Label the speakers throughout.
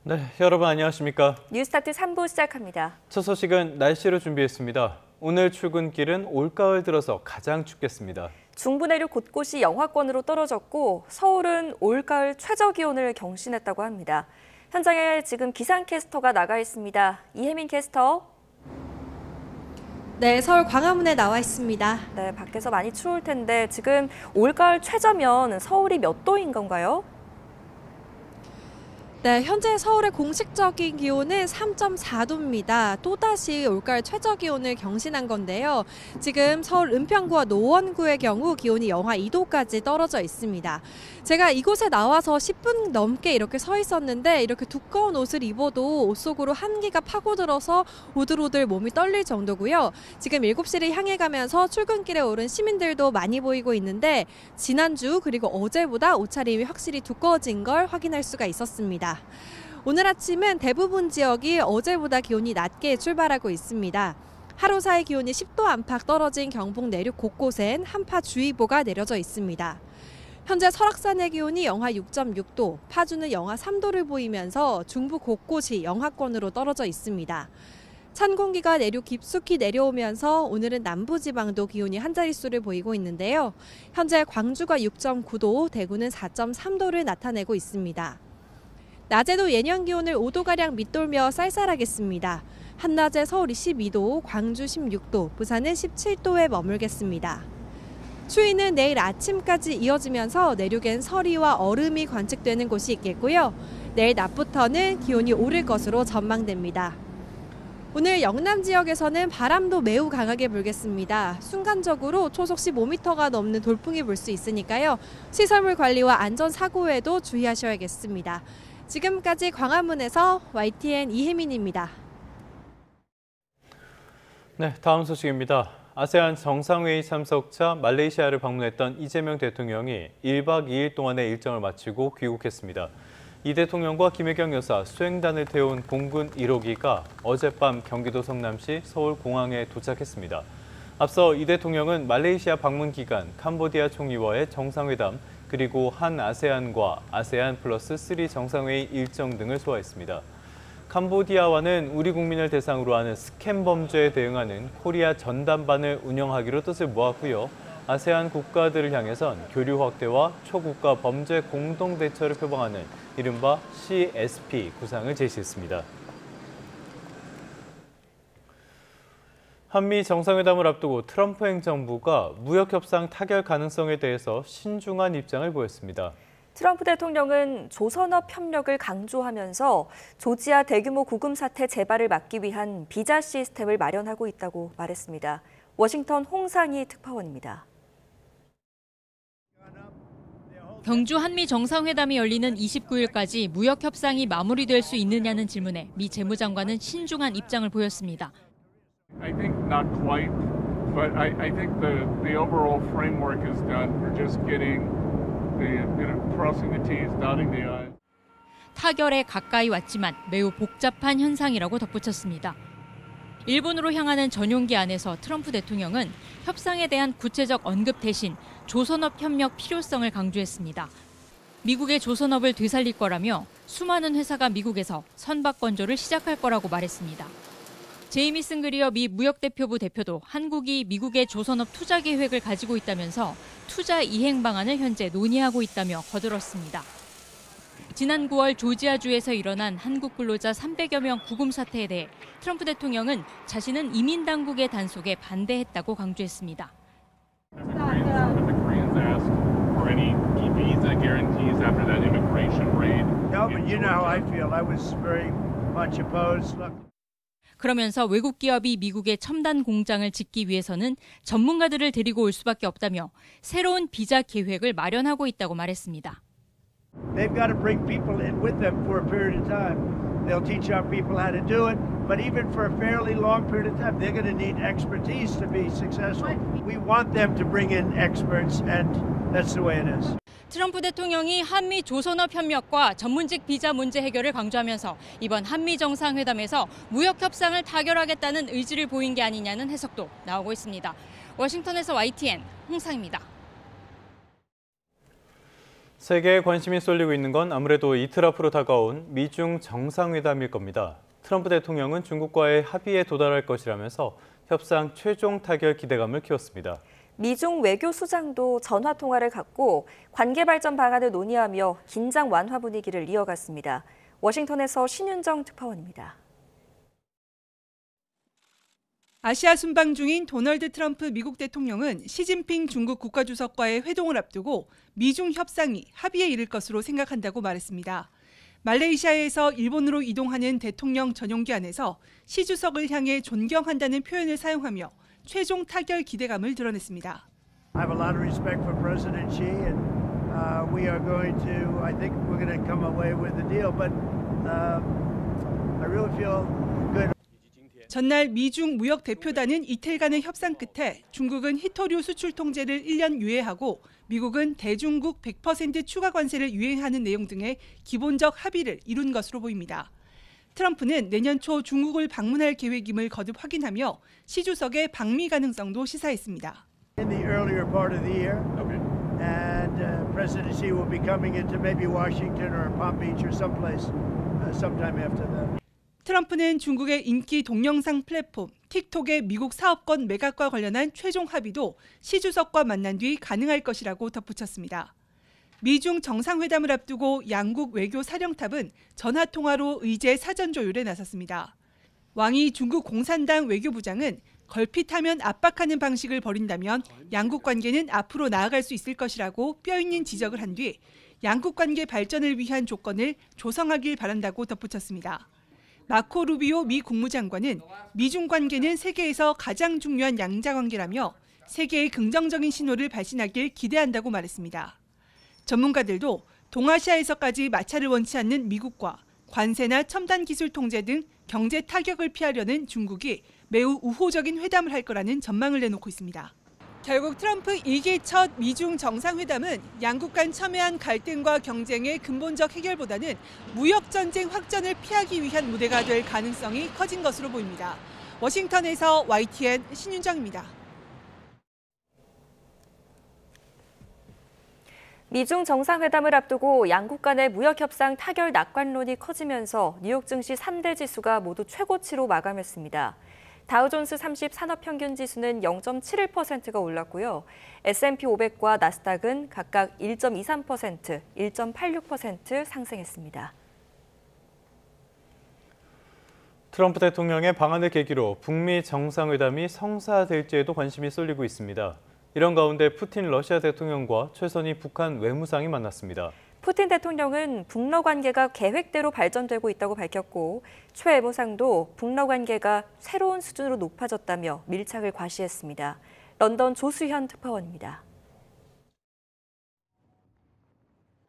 Speaker 1: 네, 여러분 안녕하십니까?
Speaker 2: 뉴스타트 3부 시작합니다.
Speaker 1: 첫 소식은 날씨로 준비했습니다. 오늘 출근길은 올가을 들어서 가장 춥겠습니다.
Speaker 2: 중부 내륙 곳곳이 영하권으로 떨어졌고 서울은 올가을 최저 기온을 경신했다고 합니다. 현장에 지금 기상캐스터가 나가 있습니다. 이혜민 캐스터.
Speaker 3: 네, 서울 광화문에 나와 있습니다.
Speaker 2: 네, 밖에서 많이 추울 텐데 지금 올가을 최저면 서울이 몇 도인 건가요?
Speaker 3: 네, 현재 서울의 공식적인 기온은 3.4도입니다. 또다시 올가을 최저 기온을 경신한 건데요. 지금 서울 은평구와 노원구의 경우 기온이 영하 2도까지 떨어져 있습니다. 제가 이곳에 나와서 10분 넘게 이렇게 서 있었는데 이렇게 두꺼운 옷을 입어도 옷 속으로 한기가 파고들어서 오들오들 몸이 떨릴 정도고요. 지금 7시를 향해 가면서 출근길에 오른 시민들도 많이 보이고 있는데 지난주 그리고 어제보다 옷차림이 확실히 두꺼워진 걸 확인할 수가 있었습니다. 오늘 아침은 대부분 지역이 어제보다 기온이 낮게 출발하고 있습니다. 하루 사이 기온이 10도 안팎 떨어진 경북 내륙 곳곳엔 한파주의보가 내려져 있습니다. 현재 설악산의 기온이 영하 6.6도, 파주는 영하 3도를 보이면서 중부 곳곳이 영하권으로 떨어져 있습니다. 찬 공기가 내륙 깊숙이 내려오면서 오늘은 남부지방도 기온이 한 자릿수를 보이고 있는데요. 현재 광주가 6.9도, 대구는 4.3도를 나타내고 있습니다. 낮에도 예년 기온을 5도가량 밑돌며 쌀쌀하겠습니다. 한낮에 서울이 12도, 광주 16도, 부산은 17도에 머물겠습니다. 추위는 내일 아침까지 이어지면서 내륙엔 서리와 얼음이 관측되는 곳이 있겠고요. 내일 낮부터는 기온이 오를 것으로 전망됩니다. 오늘 영남 지역에서는 바람도 매우 강하게 불겠습니다. 순간적으로 초속 15m가 넘는 돌풍이 불 수 있으니까요. 시설물 관리와 안전사고에도 주의하셔야겠습니다. 지금까지 광화문에서 YTN 이혜민입니다.
Speaker 1: 네, 다음 소식입니다. 아세안 정상회의 참석차 말레이시아를 방문했던 이재명 대통령이 1박 2일 동안의 일정을 마치고 귀국했습니다. 이 대통령과 김혜경 여사, 수행단을 태운 공군 1호기가 어젯밤 경기도 성남시 서울공항에 도착했습니다. 앞서 이 대통령은 말레이시아 방문 기간 캄보디아 총리와의 정상회담, 그리고 한 아세안과 아세안 플러스 3 정상회의 일정 등을 소화했습니다. 캄보디아와는 우리 국민을 대상으로 하는 스캠 범죄에 대응하는 코리아 전담반을 운영하기로 뜻을 모았고요. 아세안 국가들을 향해선 교류 확대와 초국가 범죄 공동 대처를 표방하는 이른바 CSP 구상을 제시했습니다. 한미 정상회담을 앞두고 트럼프 행정부가 무역협상 타결 가능성에 대해서 신중한 입장을 보였습니다.
Speaker 2: 트럼프 대통령은 조선업 협력을 강조하면서 조지아 대규모 구금 사태 재발을 막기 위한 비자 시스템을 마련하고 있다고 말했습니다. 워싱턴 홍상희 특파원입니다.
Speaker 4: 경주 한미 정상회담이 열리는 29일까지 무역 협상이 마무리될 수 있느냐는 질문에 미 재무장관은 신중한 입장을 보였습니다.
Speaker 5: I think not quite, but I think the overall framework is done. We're just getting crossing the T's, dotting the I's.
Speaker 4: 타결에 가까이 왔지만 매우 복잡한 현상이라고 덧붙였습니다. 일본으로 향하는 전용기 안에서 트럼프 대통령은 협상에 대한 구체적 언급 대신 조선업 협력 필요성을 강조했습니다. 미국의 조선업을 되살릴 거라며 수많은 회사가 미국에서 선박 건조를 시작할 거라고 말했습니다. 제이미슨 그리어 미 무역대표부 대표도 한국이 미국의 조선업 투자 계획을 가지고 있다면서 투자 이행 방안을 현재 논의하고 있다며 거들었습니다. 지난 9월 조지아주에서 일어난 한국 근로자 300여 명 구금 사태에 대해 트럼프 대통령은 자신은 이민 당국의 단속에 반대했다고 강조했습니다. 그러면서 외국 기업이 미국의 첨단 공장을 짓기 위해서는 전문가들을 데리고 올 수밖에 없다며 새로운 비자 계획을 마련하고 있다고 말했습니다.
Speaker 6: They've got to bring people in with them for a period of time. They'll teach our people how to do it, but even for a fairly long period of time, they're going to need expertise to be successful. We want them to bring in experts, and that's the way it is.
Speaker 4: 트럼프 대통령이 한미 조선업 협력과 전문직 비자 문제 해결을 강조하면서 이번 한미 정상회담에서 무역 협상을 타결하겠다는 의지를 보인 게 아니냐는 해석도 나오고 있습니다. 워싱턴에서 YTN 홍상입니다.
Speaker 1: 세계에 관심이 쏠리고 있는 건 아무래도 이틀 앞으로 다가온 미중 정상회담일 겁니다. 트럼프 대통령은 중국과의 합의에 도달할 것이라면서 협상 최종 타결 기대감을 키웠습니다.
Speaker 2: 미중 외교수장도 전화통화를 갖고 관계 발전 방안을 논의하며 긴장 완화 분위기를 이어갔습니다. 워싱턴에서 신윤정 특파원입니다.
Speaker 7: 아시아 순방 중인 도널드 트럼프 미국 대통령은 시진핑 중국 국가주석과의 회동을 앞두고 미중 협상이 합의에 이를 것으로 생각한다고 말했습니다. 말레이시아에서 일본으로 이동하는 대통령 전용기 안에서 시 주석을 향해 존경한다는 표현을 사용하며 최종 타결 기대감을 드러냈습니다.
Speaker 6: I have a lot of respect for President Xi, and we are going to, I think we're going to come away with a deal, but I really feel good.
Speaker 7: 전날 미중 무역 대표단은 이틀간의 협상 끝에 중국은 희토류 수출 통제를 1년 유예하고 미국은 대중국 100% 추가 관세를 유예하는 내용 등의 기본적 합의를 이룬 것으로 보입니다. 트럼프는 내년 초 중국을 방문할 계획임을 거듭 확인하며 시 주석의 방미 가능성도 시사했습니다.
Speaker 6: In the earlier part of the year, and President Xi will be coming into maybe Washington or Palm Beach or someplace sometime after that.
Speaker 7: 트럼프는 중국의 인기 동영상 플랫폼 틱톡의 미국 사업권 매각과 관련한 최종 합의도 시 주석과 만난 뒤 가능할 것이라고 덧붙였습니다. 미중 정상회담을 앞두고 양국 외교 사령탑은 전화통화로 의제 사전 조율에 나섰습니다. 왕이 중국 공산당 외교부장은 걸핏하면 압박하는 방식을 벌인다면 양국 관계는 앞으로 나아갈 수 있을 것이라고 뼈있는 지적을 한 뒤 양국 관계 발전을 위한 조건을 조성하길 바란다고 덧붙였습니다. 마코 루비오 미 국무장관은 미중 관계는 세계에서 가장 중요한 양자 관계라며 세계의 긍정적인 신호를 발신하길 기대한다고 말했습니다. 전문가들도 동아시아에서까지 마찰을 원치 않는 미국과 관세나 첨단 기술 통제 등 경제 타격을 피하려는 중국이 매우 우호적인 회담을 할 거라는 전망을 내놓고 있습니다. 결국 트럼프 2기 첫 미중 정상회담은 양국 간 첨예한 갈등과 경쟁의 근본적 해결보다는 무역 전쟁 확전을 피하기 위한 무대가 될 가능성이 커진 것으로 보입니다. 워싱턴에서 YTN 신윤정입니다.
Speaker 2: 미중 정상회담을 앞두고 양국 간의 무역 협상 타결 낙관론이 커지면서 뉴욕 증시 3대 지수가 모두 최고치로 마감했습니다. 다우존스 30 산업평균지수는 0.71%가 올랐고요. S&P 500과 나스닥은 각각 1.23%, 1.86% 상승했습니다.
Speaker 1: 트럼프 대통령의 방한을 계기로 북미 정상회담이 성사될지에도 관심이 쏠리고 있습니다. 이런 가운데 푸틴 러시아 대통령과 최선희 북한 외무상이 만났습니다.
Speaker 2: 푸틴 대통령은 북러 관계가 계획대로 발전되고 있다고 밝혔고 최 외무상도 북러 관계가 새로운 수준으로 높아졌다며 밀착을 과시했습니다. 런던 조수현 특파원입니다.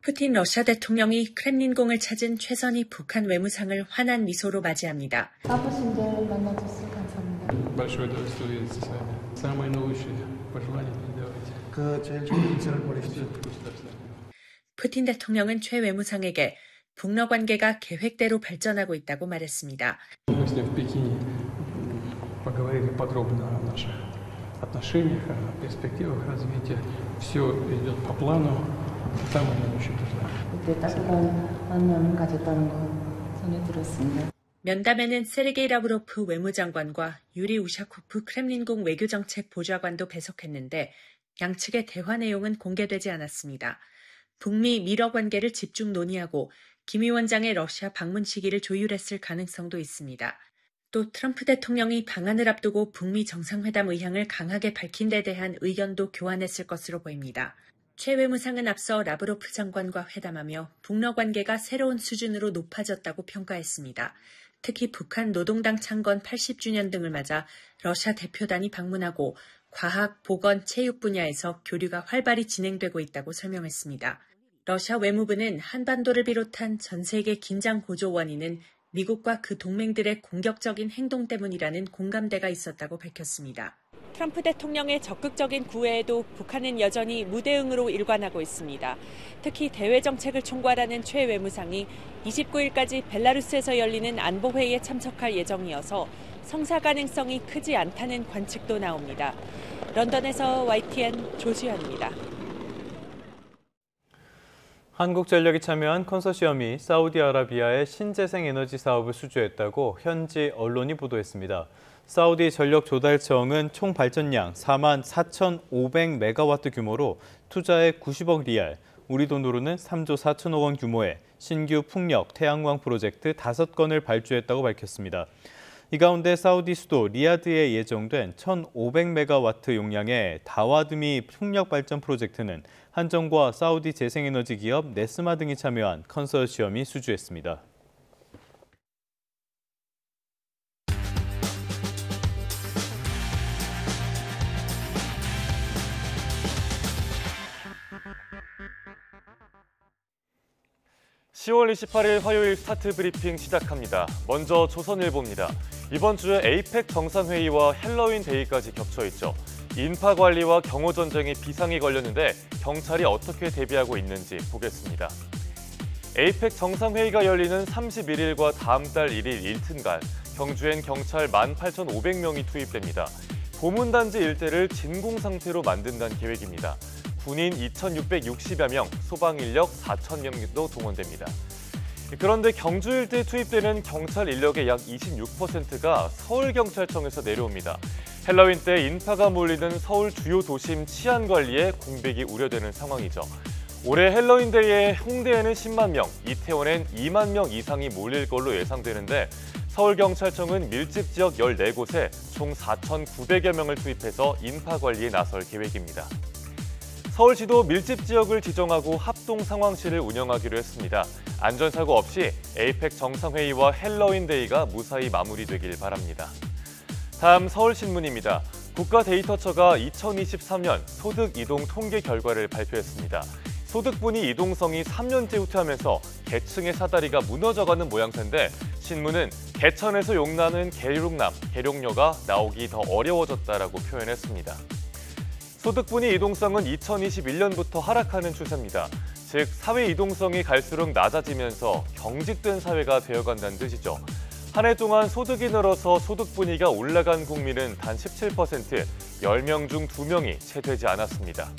Speaker 8: 푸틴 러시아 대통령이 크렘린궁을 찾은 최선희 북한 외무상을 환한 미소로 맞이합니다.
Speaker 9: 바쁘신데 만나줘서 감사합니다.
Speaker 10: Большое удовольствие видеться с вами. Самые наилучшие пожелания передавайте.
Speaker 9: 그 제일 좋은 인사를 보내십시오.
Speaker 8: 푸틴 대통령은 최 외무상에게 북러 관계가 계획대로 발전하고 있다고 말했습니다.
Speaker 10: Мы с ним в Пекине поговорили подробно о наших отношениях, о перспективах развития. Все идет по плану. Самое наилучшее пожелание.
Speaker 9: 그때 따뜻한 만남을 가졌다는 거 전해 들었습니다.
Speaker 8: 면담에는 세르게이 라브로프 외무장관과 유리 우샤코프 크렘린궁 외교정책 보좌관도 배석했는데 양측의 대화 내용은 공개되지 않았습니다. 북미 미러 관계를 집중 논의하고 김 위원장의 러시아 방문 시기를 조율했을 가능성도 있습니다. 또 트럼프 대통령이 방한을 앞두고 북미 정상회담 의향을 강하게 밝힌 데 대한 의견도 교환했을 것으로 보입니다. 최 외무상은 앞서 라브로프 장관과 회담하며 북러 관계가 새로운 수준으로 높아졌다고 평가했습니다. 특히 북한 노동당 창건 80주년 등을 맞아 러시아 대표단이 방문하고 과학, 보건, 체육 분야에서 교류가 활발히 진행되고 있다고 설명했습니다. 러시아 외무부는 한반도를 비롯한 전 세계 긴장 고조 원인은 미국과 그 동맹들의 공격적인 행동 때문이라는 공감대가 있었다고 밝혔습니다. 트럼프 대통령의 적극적인 구애에도 북한은 여전히 무대응으로 일관하고 있습니다. 특히 대외 정책을 총괄하는 최 외무상이 29일까지 벨라루스에서 열리는 안보회의에 참석할 예정이어서 성사 가능성이 크지 않다는 관측도 나옵니다. 런던에서 YTN 조수현입니다.
Speaker 1: 한국전력이 참여한 컨소시엄이 사우디아라비아의 신재생 에너지 사업을 수주했다고 현지 언론이 보도했습니다. 사우디 전력조달청은 총 발전량 4만 4,500메가와트 규모로 투자에 90억 리알, 우리 돈으로는 3조 4천억 원 규모의 신규 풍력, 태양광 프로젝트 5건을 발주했다고 밝혔습니다. 이 가운데 사우디 수도 리야드에 예정된 1,500메가와트 용량의 다와드미 풍력 발전 프로젝트는 한정과 사우디 재생에너지 기업 네스마 등이 참여한 컨소시엄이 수주했습니다.
Speaker 11: (10월 28일) 화요일 스타트 브리핑 시작합니다. 먼저 조선일보입니다. 이번 주에 에이펙 정상회의와 헬로윈 데이까지 겹쳐 있죠. 인파 관리와 경호 전쟁에 비상이 걸렸는데 경찰이 어떻게 대비하고 있는지 보겠습니다. 에이펙 정상회의가 열리는 31일과 다음 달 1일 이틀간 경주엔 경찰 18,500명이 투입됩니다. 보문단지 일대를 진공 상태로 만든다는 계획입니다. 군인 2,660여 명, 소방 인력 4,000명도 동원됩니다. 그런데 경주 일대에 투입되는 경찰 인력의 약 26%가 서울경찰청에서 내려옵니다. 헬로윈 때 인파가 몰리는 서울 주요 도심 치안 관리에 공백이 우려되는 상황이죠. 올해 헬로윈 데이에 홍대에는 10만 명, 이태원엔 2만 명 이상이 몰릴 걸로 예상되는데 서울경찰청은 밀집 지역 14곳에 총 4,900여 명을 투입해서 인파 관리에 나설 계획입니다. 서울시도 밀집 지역을 지정하고 합동 상황실을 운영하기로 했습니다. 안전사고 없이 에이펙 정상회의와 헬로윈 데이가 무사히 마무리되길 바랍니다. 다음 서울신문입니다. 국가데이터처가 2023년 소득 이동 통계 결과를 발표했습니다. 소득분위 이동성이 3년째 후퇴하면서 계층의 사다리가 무너져가는 모양새인데 신문은 개천에서 용나는 계룡남, 계룡녀가 나오기 더 어려워졌다라고 표현했습니다. 소득분위 이동성은 2021년부터 하락하는 추세입니다. 즉 사회 이동성이 갈수록 낮아지면서 경직된 사회가 되어간다는 뜻이죠. 한 해 동안 소득이 늘어서 소득분위가 올라간 국민은 단 17%, 10명 중 2명이 채 되지 않았습니다.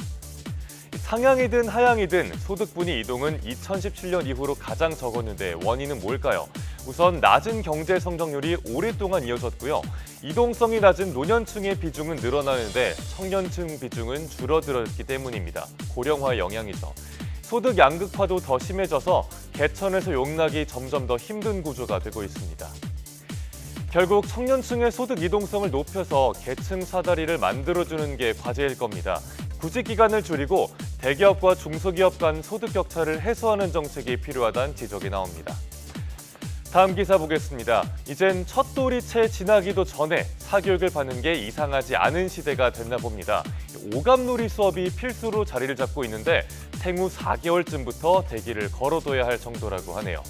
Speaker 11: 상향이든 하향이든 소득분위 이동은 2017년 이후로 가장 적었는데 원인은 뭘까요? 우선 낮은 경제 성장률이 오랫동안 이어졌고요. 이동성이 낮은 노년층의 비중은 늘어나는데 청년층 비중은 줄어들었기 때문입니다. 고령화의 영향이죠. 소득 양극화도 더 심해져서 개천에서 용나기 점점 더 힘든 구조가 되고 있습니다. 결국 청년층의 소득 이동성을 높여서 계층 사다리를 만들어주는 게 과제일 겁니다. 구직 기간을 줄이고 대기업과 중소기업 간 소득 격차를 해소하는 정책이 필요하다는 지적이 나옵니다. 다음 기사 보겠습니다. 이젠 첫 돌이 채 지나기도 전에 사교육을 받는 게 이상하지 않은 시대가 됐나 봅니다. 오감놀이 수업이 필수로 자리를 잡고 있는데 생후 4개월쯤부터 대기를 걸어둬야 할 정도라고 하네요.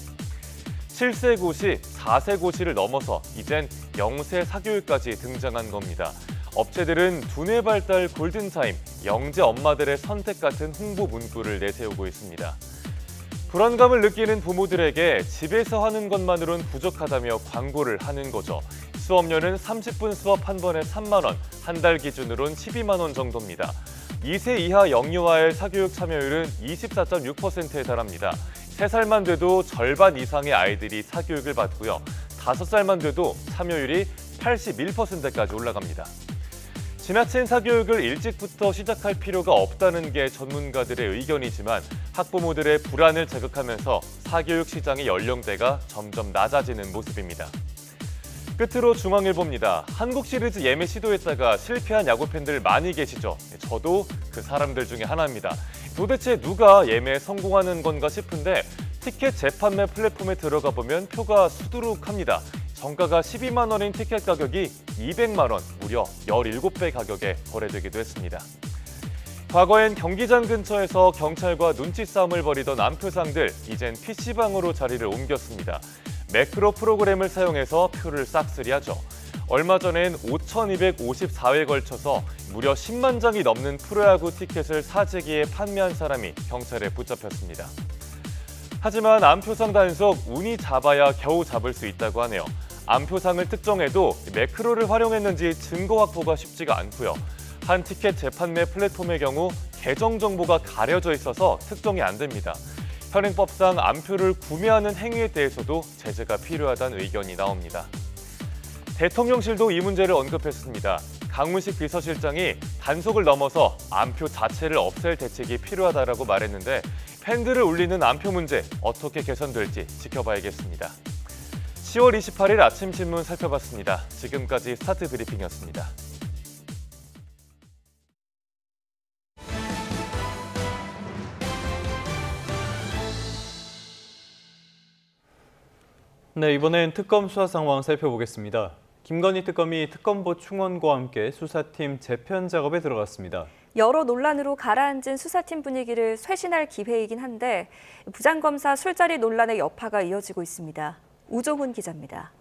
Speaker 11: 7세 고시, 4세 고시를 넘어서 이젠 0세 사교육까지 등장한 겁니다. 업체들은 두뇌 발달 골든타임, 영재 엄마들의 선택 같은 홍보 문구를 내세우고 있습니다. 불안감을 느끼는 부모들에게 집에서 하는 것만으로는 부족하다며 광고를 하는 거죠. 수업료는 30분 수업 한 번에 3만 원, 한 달 기준으로는 12만 원 정도입니다. 2세 이하 영유아의 사교육 참여율은 24.6%에 달합니다. 3살만 돼도 절반 이상의 아이들이 사교육을 받고요. 5살만 돼도 참여율이 81%까지 올라갑니다. 지나친 사교육을 일찍부터 시작할 필요가 없다는 게 전문가들의 의견이지만 학부모들의 불안을 자극하면서 사교육 시장의 연령대가 점점 낮아지는 모습입니다. 끝으로 중앙일보입니다. 한국 시리즈 예매 시도했다가 실패한 야구팬들 많이 계시죠? 저도 그 사람들 중에 하나입니다. 도대체 누가 예매에 성공하는 건가 싶은데 티켓 재판매 플랫폼에 들어가 보면 표가 수두룩합니다. 정가가 12만 원인 티켓 가격이 200만 원, 무려 17배 가격에 거래되기도 했습니다. 과거엔 경기장 근처에서 경찰과 눈치 싸움을 벌이던 안표상들, 이젠 PC방으로 자리를 옮겼습니다. 매크로 프로그램을 사용해서 표를 싹쓸이하죠. 얼마 전엔 5,254회에 걸쳐서 무려 10만 장이 넘는 프로야구 티켓을 사재기에 판매한 사람이 경찰에 붙잡혔습니다. 하지만 안표상 단속, 운이 잡아야 겨우 잡을 수 있다고 하네요. 안표상을 특정해도 매크로를 활용했는지 증거 확보가 쉽지가 않고요. 한 티켓 재판매 플랫폼의 경우 계정 정보가 가려져 있어서 특정이 안 됩니다. 현행법상 암표를 구매하는 행위에 대해서도 제재가 필요하다는 의견이 나옵니다. 대통령실도 이 문제를 언급했습니다. 강문식 비서실장이 단속을 넘어서 암표 자체를 없앨 대책이 필요하다라고 말했는데 팬들을 울리는 암표 문제 어떻게 개선될지 지켜봐야겠습니다. 10월 28일 아침 신문 살펴봤습니다. 지금까지 스타트 브리핑이었습니다.
Speaker 1: 네, 이번엔 특검 수사 상황 살펴보겠습니다. 김건희 특검이 특검보 충원과 함께 수사팀 재편 작업에 들어갔습니다.
Speaker 2: 여러 논란으로 가라앉은 수사팀 분위기를 쇄신할 기회이긴 한데 부장검사 술자리 논란의 여파가 이어지고 있습니다. 우종훈 기자입니다.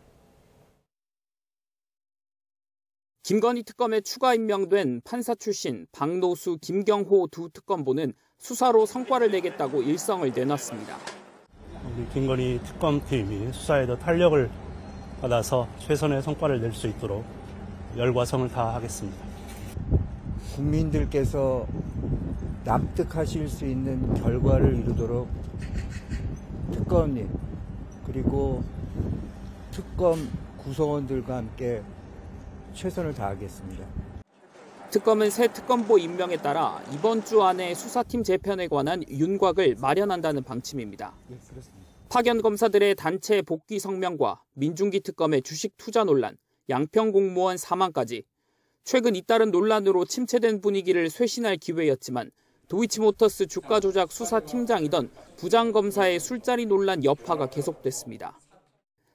Speaker 12: 김건희 특검에 추가 임명된 판사 출신 박노수, 김경호 두 특검보는 수사로 성과를 내겠다고 일성을 내놨습니다.
Speaker 13: 우리 김건희 특검팀이 수사에 더 탄력을 받아서 최선의 성과를 낼 수 있도록 열과 성을 다하겠습니다.
Speaker 14: 국민들께서 납득하실 수 있는 결과를 이루도록 특검님 그리고 특검 구성원들과 함께 최선을 다하겠습니다.
Speaker 12: 특검은 새 특검보 임명에 따라 이번 주 안에 수사팀 재편에 관한 윤곽을 마련한다는 방침입니다. 파견 검사들의 단체 복귀 성명과 민중기 특검의 주식 투자 논란, 양평 공무원 사망까지 최근 잇따른 논란으로 침체된 분위기를 쇄신할 기회였지만 도이치모터스 주가 조작 수사팀장이던 부장검사의 술자리 논란 여파가 계속됐습니다.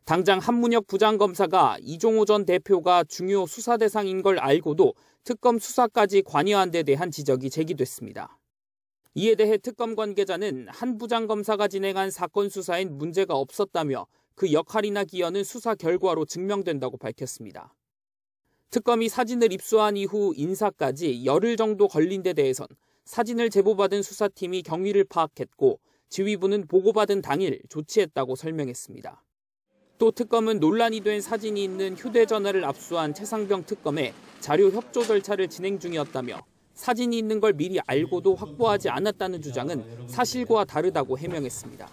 Speaker 12: 당장 한문혁 부장검사가 이종호 전 대표가 중요 수사 대상인 걸 알고도 특검 수사까지 관여한 데 대한 지적이 제기됐습니다. 이에 대해 특검 관계자는 한 부장검사가 진행한 사건 수사엔 문제가 없었다며 그 역할이나 기여는 수사 결과로 증명된다고 밝혔습니다. 특검이 사진을 입수한 이후 인사까지 열흘 정도 걸린 데 대해선 사진을 제보받은 수사팀이 경위를 파악했고 지휘부는 보고받은 당일 조치했다고 설명했습니다. 또 특검은 논란이 된 사진이 있는 휴대전화를 압수한 최상병 특검에 자료 협조 절차를 진행 중이었다며 사진이 있는 걸 미리 알고도 확보하지 않았다는 주장은 사실과 다르다고 해명했습니다.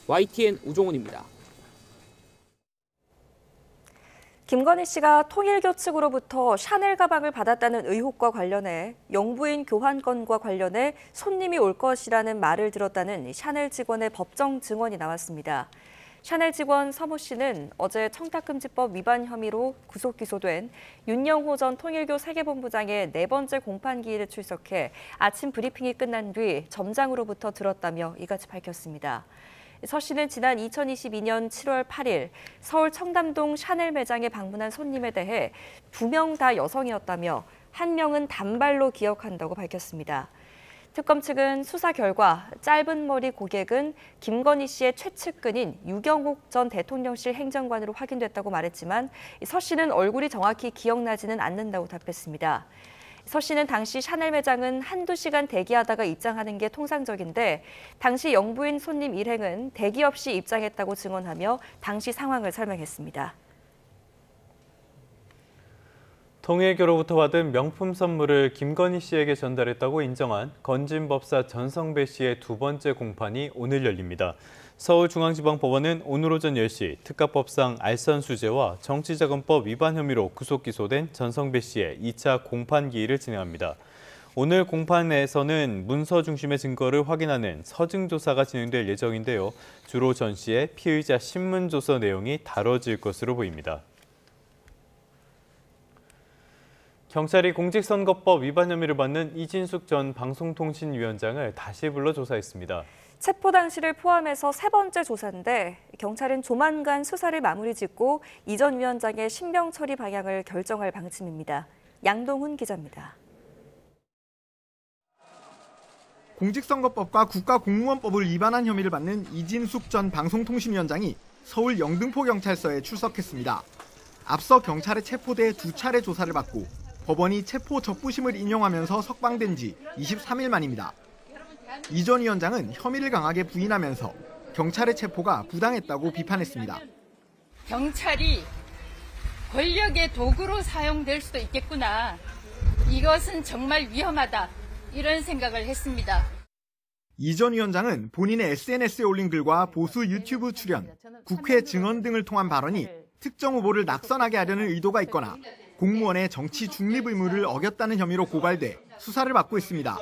Speaker 12: YTN 우종훈입니다.
Speaker 2: 김건희 씨가 통일교 측으로부터 샤넬 가방을 받았다는 의혹과 관련해 영부인 교환권과 관련해 손님이 올 것이라는 말을 들었다는 샤넬 직원의 법정 증언이 나왔습니다. 샤넬 직원 서모 씨는 어제 청탁금지법 위반 혐의로 구속 기소된 윤영호 전 통일교 세계본부장의 4번째 공판기일에 출석해 아침 브리핑이 끝난 뒤 점장으로부터 들었다며 이같이 밝혔습니다. 서 씨는 지난 2022년 7월 8일 서울 청담동 샤넬 매장에 방문한 손님에 대해 2명 다 여성이었다며 1명은 단발로 기억한다고 밝혔습니다. 특검 측은 수사 결과 짧은 머리 고객은 김건희 씨의 최측근인 유경옥 전 대통령실 행정관으로 확인됐다고 말했지만 서 씨는 얼굴이 정확히 기억나지는 않는다고 답했습니다. 서 씨는 당시 샤넬 매장은 한두 시간 대기하다가 입장하는 게 통상적인데 당시 영부인 손님 일행은 대기 없이 입장했다고 증언하며 당시 상황을 설명했습니다.
Speaker 1: 통일교로부터 받은 명품 선물을 김건희 씨에게 전달했다고 인정한 건진법사 전성배 씨의 2번째 공판이 오늘 열립니다. 서울중앙지방법원은 오늘 오전 10시 특가법상 알선수재와 정치자금법 위반 혐의로 구속 기소된 전성배 씨의 2차 공판기일을 진행합니다. 오늘 공판에서는 문서 중심의 증거를 확인하는 서증조사가 진행될 예정인데요. 주로 전 씨의 피의자 신문조서 내용이 다뤄질 것으로 보입니다. 경찰이 공직선거법 위반 혐의를 받는 이진숙 전 방송통신위원장을 다시 불러 조사했습니다.
Speaker 2: 체포 당시를 포함해서 3번째 조사인데 경찰은 조만간 수사를 마무리 짓고 이 전 위원장의 신병 처리 방향을 결정할 방침입니다. 양동훈 기자입니다.
Speaker 15: 공직선거법과 국가공무원법을 위반한 혐의를 받는 이진숙 전 방송통신위원장이 서울 영등포경찰서에 출석했습니다. 앞서 경찰에 체포돼 2차례 조사를 받고 법원이 체포 적부심을 인용하면서 석방된 지 23일 만입니다. 이 전 위원장은 혐의를 강하게 부인하면서 경찰의 체포가 부당했다고 비판했습니다.
Speaker 16: 경찰이 권력의 도구로 사용될 수도 있겠구나. 이것은 정말 위험하다. 이런 생각을 했습니다.
Speaker 15: 이 전 위원장은 본인의 SNS에 올린 글과 보수 유튜브 출연, 국회 증언 등을 통한 발언이 특정 후보를 낙선하게 하려는 의도가 있거나 공무원의 정치 중립 의무를 어겼다는 혐의로 고발돼 수사를 받고 있습니다.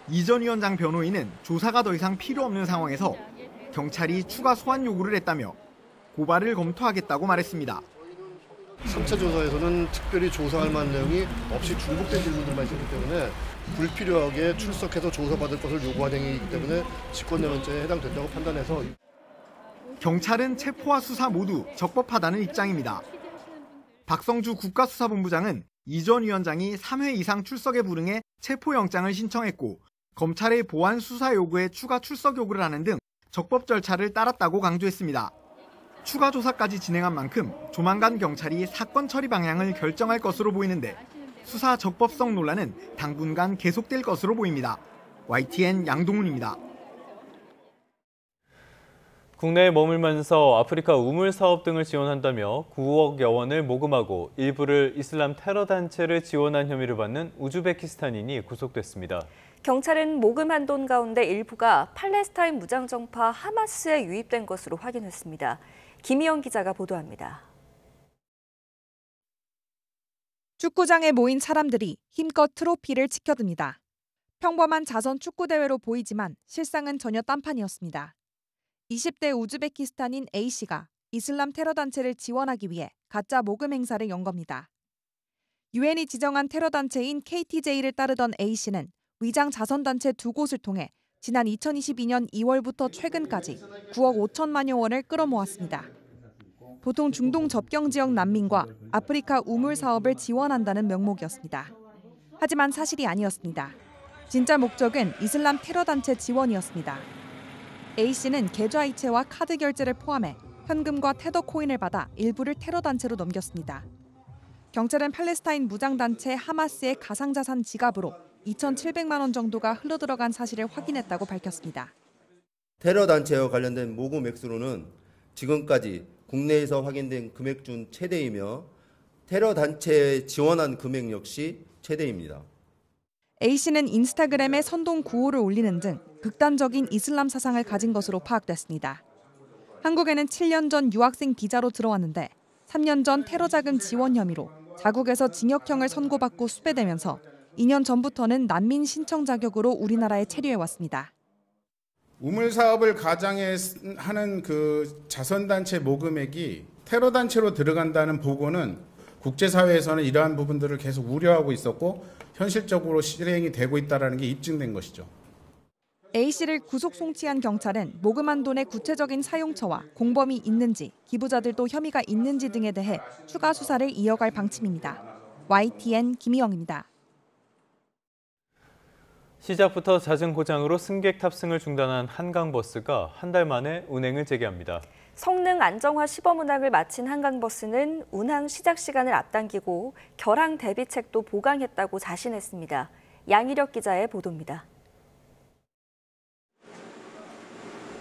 Speaker 15: 이 전 위원장 변호인은 조사가 더 이상 필요 없는 상황에서 경찰이 추가 소환 요구를 했다며 고발을 검토하겠다고 말했습니다.
Speaker 17: 3차 조사에서는 특별히 조사할 만한 내용이 없이 중복된 질문들만 있었기 때문에 불필요하게 출석해서 조사받을 것을 요구한 행위이기 때문에 직권남용죄에 해당된다고 판단해서
Speaker 15: 경찰은 체포와 수사 모두 적법하다는 입장입니다. 박성주 국가수사본부장은 이 전 위원장이 3회 이상 출석에 불응해 체포영장을 신청했고 검찰의 보안 수사 요구에 추가 출석 요구를 하는 등 적법 절차를 따랐다고 강조했습니다. 추가 조사까지 진행한 만큼 조만간 경찰이 사건 처리 방향을 결정할 것으로 보이는데 수사 적법성 논란은 당분간 계속될 것으로 보입니다. YTN 양동훈입니다.
Speaker 1: 국내에 머물면서 아프리카 우물 사업 등을 지원한다며 9억여 원을 모금하고 일부를 이슬람 테러 단체를 지원한 혐의를 받는 우즈베키스탄인이 구속됐습니다.
Speaker 2: 경찰은 모금한 돈 가운데 일부가 팔레스타인 무장정파 하마스에 유입된 것으로 확인했습니다. 김희영 기자가 보도합니다.
Speaker 18: 축구장에 모인 사람들이 힘껏 트로피를 치켜듭니다. 평범한 자선 축구대회로 보이지만 실상은 전혀 딴판이었습니다. 20대 우즈베키스탄인 A씨가 이슬람 테러 단체를 지원하기 위해 가짜 모금 행사를 연 겁니다. 유엔이 지정한 테러 단체인 KTJ를 따르던 A씨는 위장 자선단체 2곳을 통해 지난 2022년 2월부터 최근까지 9억 5천만여 원을 끌어모았습니다. 보통 중동 접경 지역 난민과 아프리카 우물 사업을 지원한다는 명목이었습니다. 하지만 사실이 아니었습니다. 진짜 목적은 이슬람 테러 단체 지원이었습니다. A씨는 계좌이체와 카드 결제를 포함해 현금과 테더 코인을 받아 일부를 테러 단체로 넘겼습니다. 경찰은 팔레스타인 무장단체 하마스의 가상자산 지갑으로 2,700만 원 정도가 흘러들어간 사실을 확인했다고 밝혔습니다.
Speaker 19: 테러 단체와 관련된 모금 액수로는 지금까지 국내에서 확인된 금액 중 최대이며 테러 단체에 지원한 금액 역시 최대입니다.
Speaker 18: A씨는 인스타그램에 선동 구호를 올리는 등 극단적인 이슬람 사상을 가진 것으로 파악됐습니다. 한국에는 7년 전 유학생 비자로 들어왔는데 3년 전 테러 자금 지원 혐의로 자국에서 징역형을 선고받고 수배되면서 2년 전부터는 난민 신청 자격으로 우리나라에 체류해왔습니다.
Speaker 20: 우물 사업을 가장해 하는 그 자선단체 모금액이 테러 단체로 들어간다는 보고는 국제사회에서는 이러한 부분들을 계속 우려하고 있었고 현실적으로 실행이 되고 있다는 게 입증된 것이죠.
Speaker 18: A씨를 구속 송치한 경찰은 모금한 돈의 구체적인 사용처와 공범이 있는지, 기부자들도 혐의가 있는지 등에 대해 추가 수사를 이어갈 방침입니다. YTN 김희영입니다.
Speaker 1: 시작부터 잦은 고장으로 승객 탑승을 중단한 한강버스가 한 달 만에 운행을 재개합니다.
Speaker 2: 성능 안정화 시범 운항을 마친 한강버스는 운항 시작 시간을 앞당기고 결항 대비책도 보강했다고 자신했습니다. 양희력 기자의 보도입니다.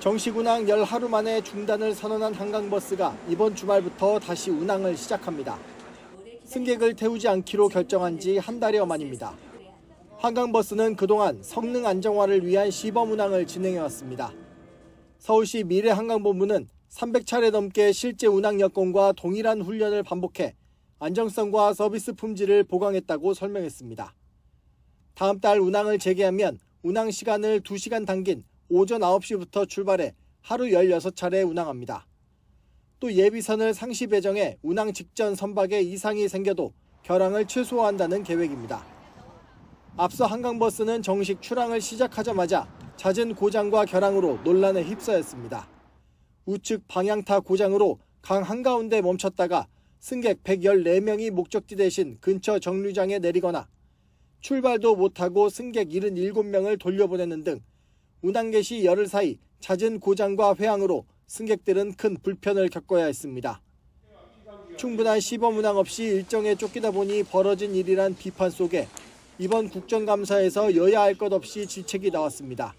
Speaker 21: 정식 운항 열 하루 만에 중단을 선언한 한강버스가 이번 주말부터 다시 운항을 시작합니다. 승객을 태우지 않기로 결정한 지 한 달여 만입니다. 한강버스는 그동안 성능 안정화를 위한 시범 운항을 진행해왔습니다. 서울시 미래한강본부는 300차례 넘게 실제 운항 여건과 동일한 훈련을 반복해 안정성과 서비스 품질을 보강했다고 설명했습니다. 다음 달 운항을 재개하면 운항 시간을 2시간 당긴 오전 9시부터 출발해 하루 16차례 운항합니다. 또 예비선을 상시 배정해 운항 직전 선박에 이상이 생겨도 결항을 최소화한다는 계획입니다. 앞서 한강버스는 정식 출항을 시작하자마자 잦은 고장과 결항으로 논란에 휩싸였습니다. 우측 방향타 고장으로 강 한가운데 멈췄다가 승객 114명이 목적지 대신 근처 정류장에 내리거나 출발도 못하고 승객 77명을 돌려보내는 등 운항 개시 열흘 사이 잦은 고장과 회항으로 승객들은 큰 불편을 겪어야 했습니다. 충분한 시범 운항 없이 일정에 쫓기다 보니 벌어진 일이란 비판 속에 이번 국정감사에서 여야 할 것 없이 질책이 나왔습니다.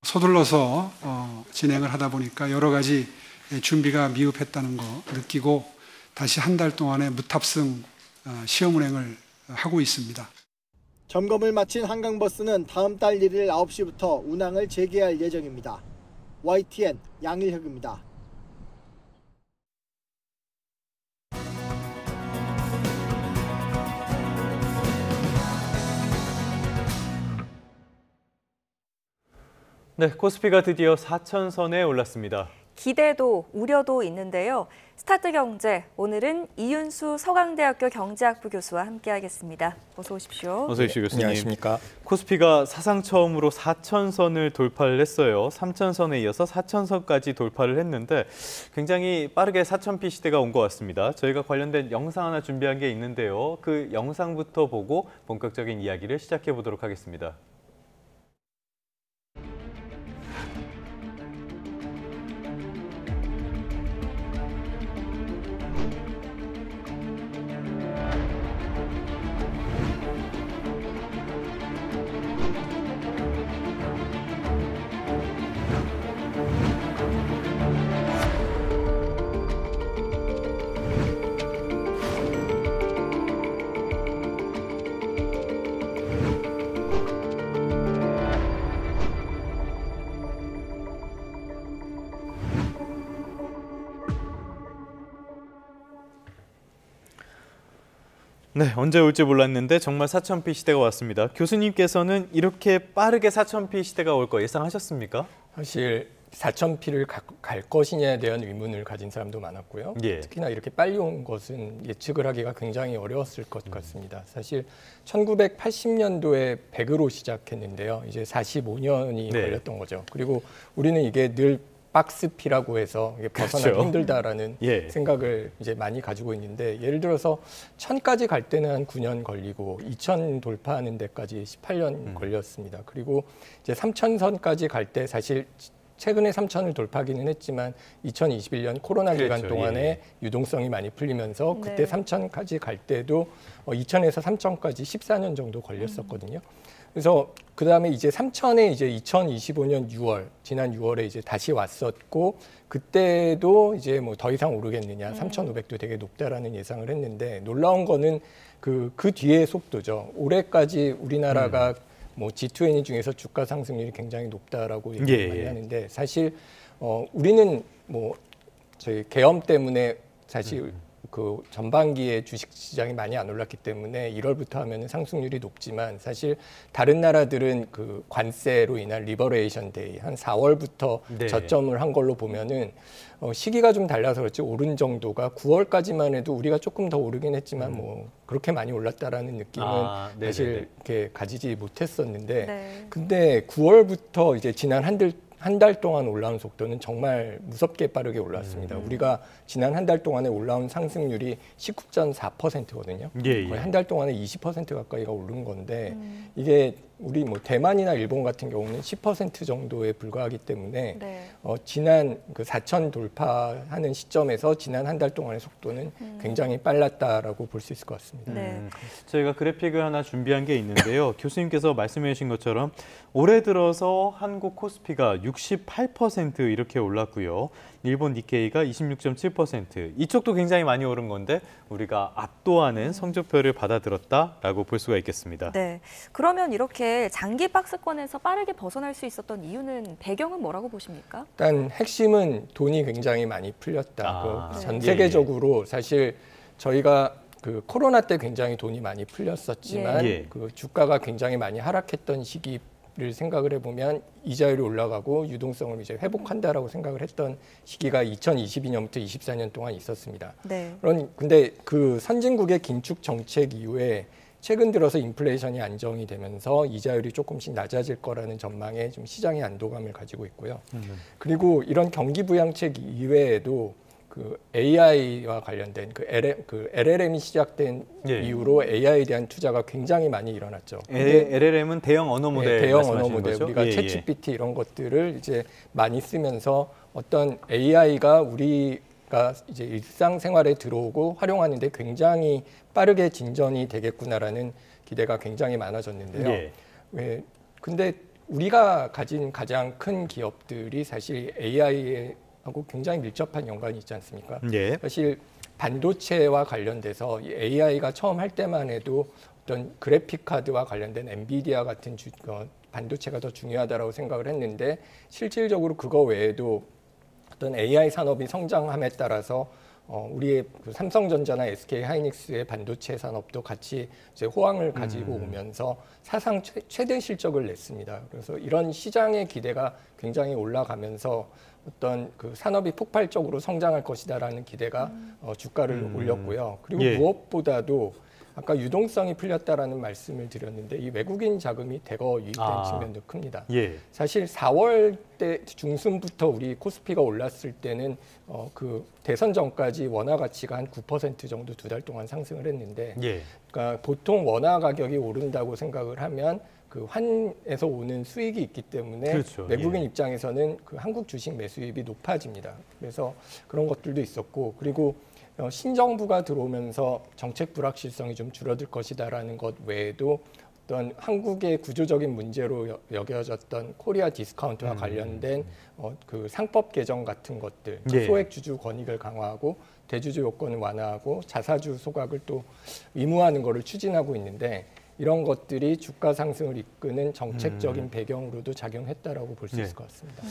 Speaker 10: 서둘러서 진행을 하다 보니까 여러 가지 준비가 미흡했다는 거 느끼고 다시 한 달 동안의 무탑승 시험 운행을 하고 있습니다.
Speaker 21: 점검을 마친 한강버스는 다음 달 1일 9시부터 운항을 재개할 예정입니다. YTN 양일혁입니다.
Speaker 1: 네, 코스피가 드디어 4천선에 올랐습니다.
Speaker 2: 기대도 우려도 있는데요. 스타트경제, 오늘은 이윤수 서강대학교 경제학부 교수와 함께하겠습니다. 어서 오십시오.
Speaker 1: 어서 오십시오, 교수님.
Speaker 3: 안녕하십니까.
Speaker 1: 코스피가 사상 처음으로 4천선을 돌파를 했어요. 3천선에 이어서 4천선까지 돌파를 했는데 굉장히 빠르게 4천피 시대가 온 것 같습니다. 저희가 관련된 영상 하나 준비한 게 있는데요. 그 영상부터 보고 본격적인 이야기를 시작해 보도록 하겠습니다. 네, 언제 올지 몰랐는데 정말 4천피 시대가 왔습니다. 교수님께서는 이렇게 빠르게 4천피 시대가 올 거 예상하셨습니까?
Speaker 3: 사실 4천피를 갈 것이냐에 대한 의문을 가진 사람도 많았고요.
Speaker 1: 예.
Speaker 3: 특히나 이렇게 빨리 온 것은 예측을 하기가 굉장히 어려웠을 것 같습니다. 사실 1980년도에 100으로 시작했는데요. 이제 45년이
Speaker 1: 네.
Speaker 3: 걸렸던 거죠. 그리고 우리는 이게 늘 박스피라고 해서 이게 벗어나기
Speaker 1: 그렇죠.
Speaker 3: 힘들다라는
Speaker 1: 예.
Speaker 3: 생각을 이제 많이 가지고 있는데, 예를 들어서 1000까지 갈 때는 한 9년 걸리고 2000 돌파하는 데까지 18년 걸렸습니다. 그리고 이제 3000선까지 갈 때 사실 최근에 3000을 돌파하기는 했지만 2021년 코로나 기간
Speaker 1: 그렇죠.
Speaker 3: 동안에
Speaker 1: 예.
Speaker 3: 유동성이 많이 풀리면서 그때
Speaker 2: 네.
Speaker 3: 3000까지 갈 때도 2000에서 3000까지 14년 정도 걸렸었거든요. 그래서 그 다음에 이제 3000에 이제 2025년 6월, 지난 6월에 이제 다시 왔었고, 그때도 이제 뭐 더 이상 오르겠느냐, 3,500도 되게 높다라는 예상을 했는데, 놀라운 거는 그 뒤의 속도죠. 올해까지 우리나라가 뭐 G20 중에서 주가 상승률이 굉장히 높다라고 얘기를 많이 하는데, 사실 우리는 뭐 저희 계엄 때문에 사실 그 전반기에 주식 시장이 많이 안 올랐기 때문에 1월부터 하면은 상승률이 높지만, 사실 다른 나라들은 그 관세로 인한 리버레이션 데이 한 4월부터
Speaker 1: 네.
Speaker 3: 저점을 한 걸로 보면은 시기가 좀 달라서 그렇지 오른 정도가 9월까지만 해도 우리가 조금 더 오르긴 했지만 뭐 그렇게 많이 올랐다라는 느낌은 사실 이렇게 가지지 못했었는데,
Speaker 2: 네.
Speaker 3: 근데 9월부터 이제 지난 한 달 동안 올라온 속도는 정말 무섭게 빠르게 올랐습니다. 우리가 지난 한 달 동안에 올라온 상승률이 19.4%거든요.
Speaker 1: 예.
Speaker 3: 거의 한 달 동안에 20% 가까이가 오른 건데, 이게 우리 뭐 대만이나 일본 같은 경우는 10% 정도에 불과하기 때문에
Speaker 2: 네.
Speaker 3: 지난 그 4천 돌파하는 시점에서 지난 한 달 동안의 속도는 굉장히 빨랐다라고 볼 수 있을 것 같습니다.
Speaker 2: 네.
Speaker 1: 저희가 그래픽을 하나 준비한 게 있는데요. 교수님께서 말씀해 주신 것처럼 올해 들어서 한국 코스피가 68% 이렇게 올랐고요. 일본 니케이가 26.7%. 이쪽도 굉장히 많이 오른 건데 우리가 압도하는 성적표를 받아들었다라고 볼 수가 있겠습니다.
Speaker 2: 네. 그러면 이렇게 장기 박스권에서 빠르게 벗어날 수 있었던 이유는 배경은 뭐라고 보십니까?
Speaker 3: 일단 핵심은 돈이 굉장히 많이 풀렸다. 전
Speaker 2: 네.
Speaker 3: 세계적으로 사실 저희가 그 코로나 때 굉장히 돈이 많이 풀렸었지만 그 주가가 굉장히 많이 하락했던 시기를 생각을 해보면 이자율이 올라가고 유동성을 이제 회복한다라고 생각을 했던 시기가 2022년부터 24년 동안 있었습니다.
Speaker 2: 네.
Speaker 3: 근데 그 선진국의 긴축 정책 이후에 최근 들어서 인플레이션이 안정이 되면서 이자율이 조금씩 낮아질 거라는 전망에 좀 시장이 안도감을 가지고 있고요. 그리고 이런 경기 부양책 이외에도 그 AI와 관련된 그 LLM이 시작된 이후로 AI에 대한 투자가 굉장히 많이 일어났죠.
Speaker 1: LLM은 대형 언어 모델
Speaker 3: 대형 언어
Speaker 1: 말씀하시는
Speaker 3: 모델
Speaker 1: 거죠?
Speaker 3: 우리가 챗GPT 이런 것들을 이제 많이 쓰면서 어떤 AI가 우리가 이제 일상생활에 들어오고 활용하는데 굉장히 빠르게 진전이 되겠구나라는 기대가 굉장히 많아졌는데요. 근데 우리가 가진 가장 큰 기업들이 사실 AI에 하고 굉장히 밀접한 연관이 있지 않습니까?
Speaker 1: 예.
Speaker 3: 사실 반도체와 관련돼서 이 AI가 처음 할 때만 해도 어떤 그래픽 카드와 관련된 엔비디아 같은 반도체가 더 중요하다고 생각을 했는데 실질적으로 그거 외에도 어떤 AI 산업이 성장함에 따라서 우리의 그 삼성전자나 SK 하이닉스의 반도체 산업도 같이 이제 호황을 가지고 오면서 사상 최대 실적을 냈습니다. 그래서 이런 시장의 기대가 굉장히 올라가면서 어떤 그 산업이 폭발적으로 성장할 것이다라는 기대가 주가를 올렸고요. 그리고
Speaker 1: 예.
Speaker 3: 무엇보다도 아까 유동성이 풀렸다라는 말씀을 드렸는데 이 외국인 자금이 대거 유입된 측면도 큽니다.
Speaker 1: 예.
Speaker 3: 사실 4월 때 중순부터 우리 코스피가 올랐을 때는 그 대선 전까지 원화 가치가 한 9% 정도 2달 동안 상승을 했는데,
Speaker 1: 예.
Speaker 3: 그러니까 보통 원화 가격이 오른다고 생각을 하면 그 환에서 오는 수익이 있기 때문에
Speaker 1: 그렇죠.
Speaker 3: 외국인
Speaker 1: 예.
Speaker 3: 입장에서는 그 한국 주식 매수입이 높아집니다. 그래서 그런 것들도 있었고, 그리고 신정부가 들어오면서 정책 불확실성이 좀 줄어들 것이다라는 것 외에도 어떤 한국의 구조적인 문제로 여겨졌던 코리아 디스카운트와 관련된 그 상법 개정 같은 것들,
Speaker 1: 예.
Speaker 3: 소액 주주 권익을 강화하고 대주주 요건을 완화하고 자사주 소각을 또 의무화하는 것을 추진하고 있는데 이런 것들이 주가 상승을 이끄는 정책적인 배경으로도 작용했다라고 볼 수 있을 것 같습니다.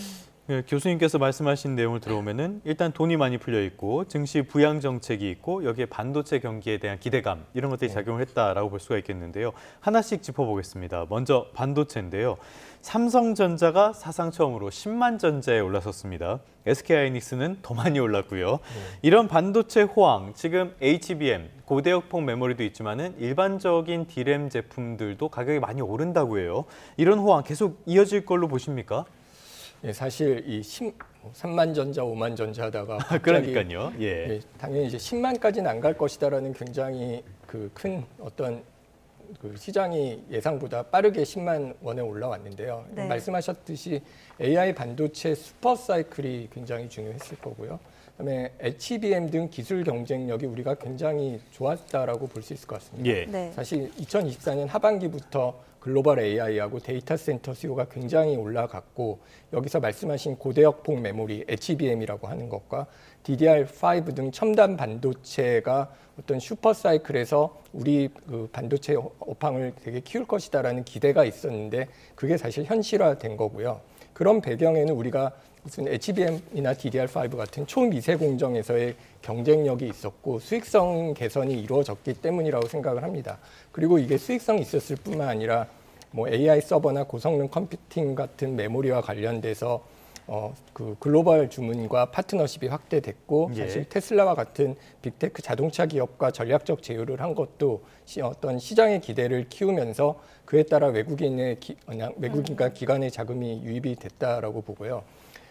Speaker 1: 네, 교수님께서 말씀하신 내용을 들어보면은 일단 돈이 많이 풀려 있고 증시 부양 정책이 있고 여기에 반도체 경기에 대한 기대감 이런 것들이 작용을 했다라고 볼 수가 있겠는데요. 하나씩 짚어보겠습니다. 먼저 반도체인데요. 삼성전자가 사상 처음으로 10만 전자에 올라섰습니다. SK하이닉스는 더 많이 올랐고요. 이런 반도체 호황, 지금 HBM, 고대역폭 메모리도 있지만은 일반적인 D램 제품들도 가격이 많이 오른다고 해요. 이런 호황 계속 이어질 걸로 보십니까?
Speaker 3: 예, 사실 이 3만 전자, 5만 전자 하다가
Speaker 1: 그러니까요. 예.
Speaker 3: 예, 당연히 이제 10만까지는 안 갈 것이다라는 굉장히 그 큰 어떤 그 시장이 예상보다 빠르게 10만 원에 올라왔는데요.
Speaker 2: 네.
Speaker 3: 말씀하셨듯이 AI 반도체 슈퍼 사이클이 굉장히 중요했을 거고요. 그다음에 HBM 등 기술 경쟁력이 우리가 굉장히 좋았다라고 볼 수 있을 것 같습니다.
Speaker 1: 예.
Speaker 2: 네.
Speaker 3: 사실 2024년 하반기부터 글로벌 AI하고 데이터 센터 수요가 굉장히 올라갔고 여기서 말씀하신 고대역폭 메모리 HBM이라고 하는 것과 DDR5 등 첨단 반도체가 어떤 슈퍼 사이클에서 우리 그 반도체 업황을 되게 키울 것이다라는 기대가 있었는데 그게 사실 현실화된 거고요. 그런 배경에는 우리가 무슨 HBM이나 DDR5 같은 초미세 공정에서의 경쟁력이 있었고 수익성 개선이 이루어졌기 때문이라고 생각을 합니다. 그리고 이게 수익성이 있었을 뿐만 아니라 뭐 AI 서버나 고성능 컴퓨팅 같은 메모리와 관련돼서 그 글로벌 주문과 파트너십이 확대됐고 사실 테슬라와 같은 빅테크 자동차 기업과 전략적 제휴를 한 것도 어떤 시장의 기대를 키우면서 그에 따라 외국인과 기관의 자금이 유입이 됐다라고 보고요.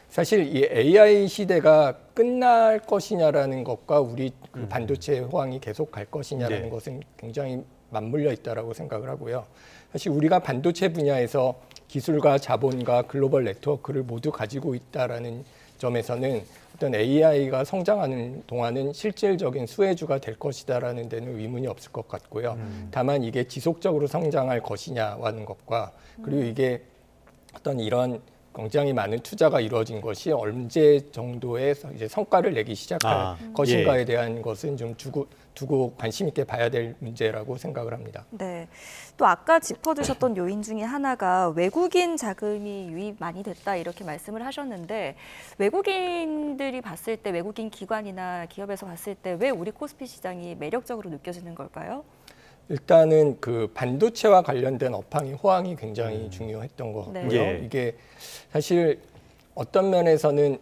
Speaker 3: 사실 이 AI 시대가 끝날 것이냐라는 것과 우리 그 반도체 호황이 계속 갈 것이냐라는 것은 굉장히 맞물려 있다라고 생각을 하고요. 사실 우리가 반도체 분야에서 기술과 자본과 글로벌 네트워크를 모두 가지고 있다라는 점에서는 어떤 AI가 성장하는 동안은 실질적인 수혜주가 될 것이다라는 데는 의문이 없을 것 같고요. 다만 이게 지속적으로 성장할 것이냐라는 것과 그리고 이게 어떤 이런 굉장히 많은 투자가 이루어진 것이 언제 정도의 이제 성과를 내기 시작할 것인가에 대한 것은 좀 두고 관심 있게 봐야 될 문제라고 생각을 합니다.
Speaker 2: 네. 또 아까 짚어주셨던 요인 중에 하나가 외국인 자금이 유입 많이 됐다 이렇게 말씀을 하셨는데 외국인들이 봤을 때 외국인 기관이나 기업에서 봤을 때 왜 우리 코스피 시장이 매력적으로 느껴지는 걸까요?
Speaker 3: 일단은 그 반도체와 관련된 업황이 호황이 굉장히 중요했던 것 같고요.
Speaker 2: 네.
Speaker 3: 이게 사실 어떤 면에서는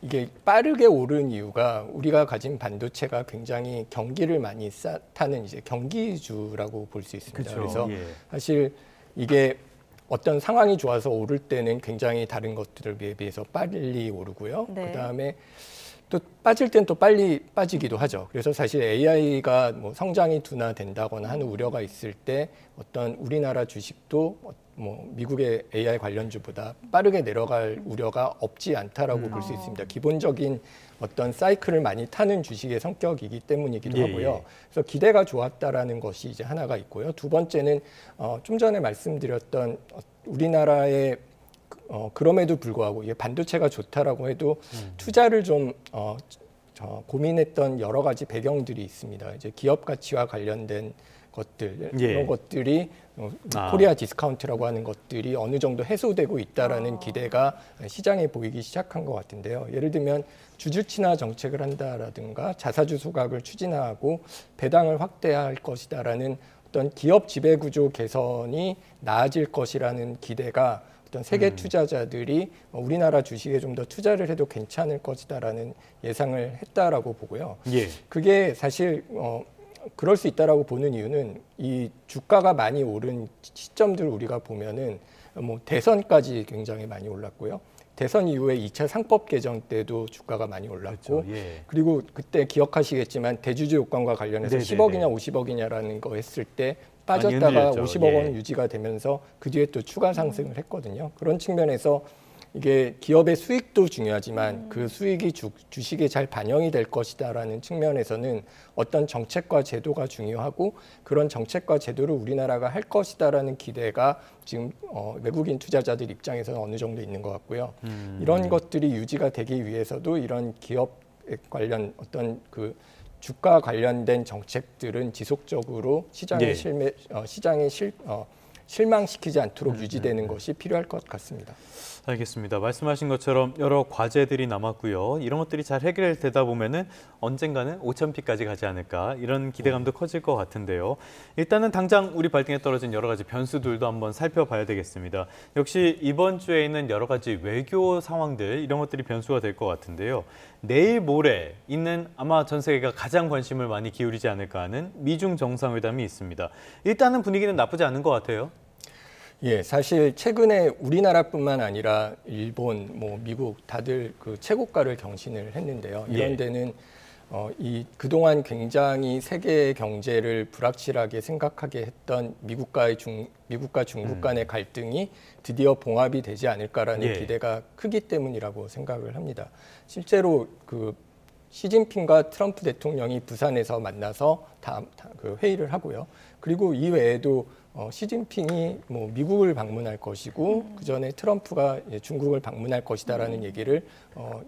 Speaker 3: 이게 빠르게 오른 이유가 우리가 가진 반도체가 굉장히 경기를 많이 타는 이제 경기주라고 볼 수 있습니다.
Speaker 1: 그렇죠.
Speaker 3: 그래서 사실 이게 어떤 상황이 좋아서 오를 때는 굉장히 다른 것들에 비해서 빨리 오르고요.
Speaker 2: 네.
Speaker 3: 그다음에 또 빠질 땐 또 빨리 빠지기도 하죠. 그래서 사실 AI가 뭐 성장이 둔화된다거나 하는 우려가 있을 때 어떤 우리나라 주식도 뭐 미국의 AI 관련주보다 빠르게 내려갈 우려가 없지 않다라고 볼 수 있습니다. 기본적인 어떤 사이클을 많이 타는 주식의 성격이기 때문이기도 하고요. 그래서 기대가 좋았다라는 것이 이제 하나가 있고요. 두 번째는 좀 전에 말씀드렸던 우리나라의 그럼에도 불구하고 이게 반도체가 좋다라고 해도 투자를 좀 고민했던 여러 가지 배경들이 있습니다. 이제 기업 가치와 관련된 것들 이런 것들이 코리아 디스카운트라고 하는 것들이 어느 정도 해소되고 있다라는 기대가 시장에 보이기 시작한 것 같은데요. 예를 들면 주주 친화 정책을 한다라든가 자사주 소각을 추진하고 배당을 확대할 것이다라는 어떤 기업 지배 구조 개선이 나아질 것이라는 기대가 어떤 세계 투자자들이 우리나라 주식에 좀 더 투자를 해도 괜찮을 것이다라는 예상을 했다라고 보고요. 그게 사실 그럴 수 있다라고 보는 이유는 이 주가가 많이 오른 시점들 우리가 보면은 뭐 대선까지 굉장히 많이 올랐고요. 대선 이후에 2차 상법 개정 때도 주가가 많이 올랐고 그리고 그때 기억하시겠지만 대주주 요건과 관련해서 10억이냐 50억이냐라는 거 했을 때 빠졌다가 50억 원 유지가 되면서 그 뒤에 또 추가 상승을 했거든요. 그런 측면에서 이게 기업의 수익도 중요하지만 그 수익이 주식에 잘 반영이 될 것이다라는 측면에서는 어떤 정책과 제도가 중요하고 그런 정책과 제도를 우리나라가 할 것이다라는 기대가 지금 외국인 투자자들 입장에서는 어느 정도 있는 것 같고요. 이런 것들이 유지가 되기 위해서도 이런 기업 관련 어떤 그 주가 관련된 정책들은 지속적으로 시장에 실망시키지 않도록 유지되는 것이 필요할 것 같습니다.
Speaker 1: 알겠습니다. 말씀하신 것처럼 여러 과제들이 남았고요. 이런 것들이 잘 해결되다 보면은 언젠가는 5,000피까지 가지 않을까 이런 기대감도 커질 것 같은데요. 일단은 당장 우리 발등에 떨어진 여러 가지 변수들도 한번 살펴봐야 되겠습니다. 역시 이번 주에 있는 여러 가지 외교 상황들 이런 것들이 변수가 될 것 같은데요. 내일 모레 있는 아마 전 세계가 가장 관심을 많이 기울이지 않을까 하는 미중 정상회담이 있습니다. 일단은 분위기는 나쁘지 않은 것 같아요.
Speaker 3: 예, 사실 최근에 우리나라뿐만 아니라 일본, 미국 다들 그 최고가를 경신을 했는데요. 이런 데는 그동안 굉장히 세계 경제를 불확실하게 생각하게 했던 미국과 중국 간의 갈등이 드디어 봉합이 되지 않을까라는 기대가 크기 때문이라고 생각을 합니다. 실제로 그 시진핑과 트럼프 대통령이 부산에서 만나서 그 회의를 하고요. 그리고 이외에도 시진핑이 미국을 방문할 것이고 그 전에 트럼프가 중국을 방문할 것이다라는 얘기를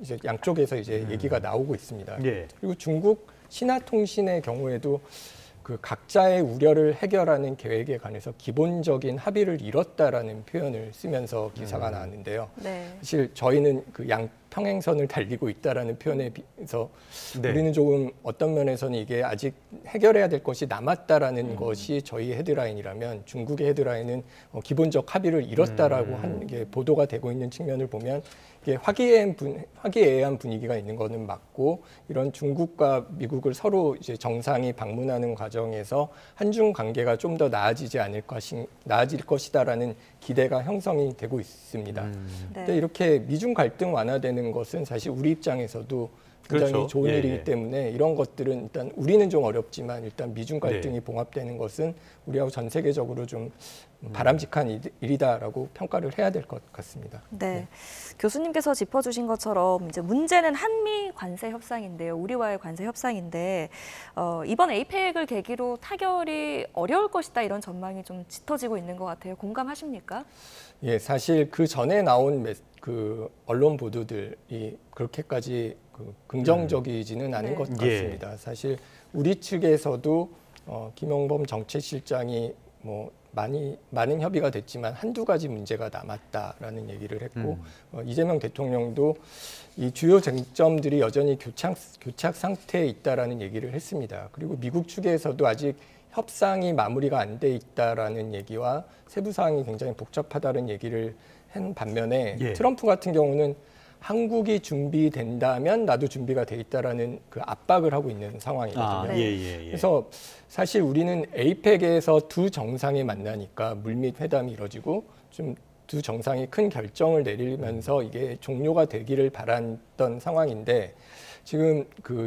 Speaker 3: 이제 양쪽에서 이제 얘기가 나오고 있습니다. 그리고 중국 신화통신의 경우에도 그 각자의 우려를 해결하는 계획에 관해서 기본적인 합의를 이뤘다라는 표현을 쓰면서 기사가 나왔는데요. 사실 저희는 그 양평행선을 달리고 있다라는 표현에 비해서 우리는 조금 어떤 면에서는 이게 아직 해결해야 될 것이 남았다라는 것이 저희 헤드라인이라면 중국의 헤드라인은 기본적 합의를 이뤘다라고 한 게 보도가 되고 있는 측면을 보면 이게 화기애애한 분위기가 있는 거는 맞고 이런 중국과 미국을 서로 이제 정상이 방문하는 과정에서 한중 관계가 좀 더 나아질 것이다라는 기대가 형성이 되고 있습니다. 근데 이렇게 미중 갈등 완화되는 것은 사실 우리 입장에서도 굉장히 좋은 일이기 때문에 이런 것들은 일단 우리는 좀 어렵지만 일단 미중 갈등이 봉합되는 것은 우리하고 전 세계적으로 좀 바람직한 일이다라고 평가를 해야 될 것 같습니다.
Speaker 2: 교수님께서 짚어주신 것처럼 이제 문제는 한미 관세 협상인데요. 우리와의 관세 협상인데 이번 에이펙을 계기로 타결이 어려울 것이다 이런 전망이 좀 짙어지고 있는 것 같아요. 공감하십니까?
Speaker 3: 예, 사실 그 전에 나온 그 언론 보도들이 그렇게까지 긍정적이지는 않은 것 같습니다. 사실 우리 측에서도 김용범 정책실장이 많은 협의가 됐지만 한두 가지 문제가 남았다라는 얘기를 했고 이재명 대통령도 이 주요 쟁점들이 여전히 교착 상태에 있다라는 얘기를 했습니다. 그리고 미국 측에서도 아직 협상이 마무리가 안 돼 있다라는 얘기와 세부 사항이 굉장히 복잡하다는 얘기를 한 반면에 트럼프 같은 경우는 한국이 준비된다면 나도 준비가 돼 있다라는 그 압박을 하고 있는 상황이거든요. 그래서 사실 우리는 에이펙에서 두 정상이 만나니까 물밑 회담이 이루어지고 좀 두 정상이 큰 결정을 내리면서 이게 종료가 되기를 바랐던 상황인데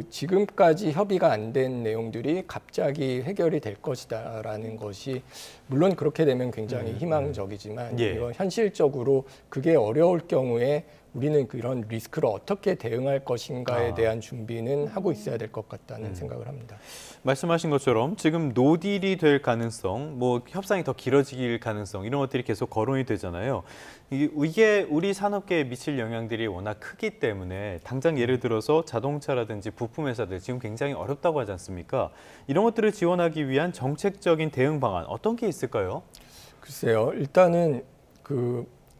Speaker 3: 지금까지 협의가 안 된 내용들이 갑자기 해결이 될 것이다라는 것이 물론 그렇게 되면 굉장히 희망적이지만 이건 현실적으로 그게 어려울 경우에 우리는 그런 리스크를 어떻게 대응할 것인가에 대한 준비는 하고 있어야 될 것 같다는 생각을 합니다.
Speaker 1: 말씀하신 것처럼 지금 노딜이 될 가능성, 뭐 협상이 더 길어질 가능성 이런 것들이 계속 거론이 되잖아요. 이게 우리 산업계에 미칠 영향들이 워낙 크기 때문에 당장 예를 들어서 자동차라든지 부품 회사들 지금 굉장히 어렵다고 하지 않습니까? 이런 것들을 지원하기 위한 정책적인 대응 방안 어떤 게 있을까요?
Speaker 3: 글쎄요. 일단은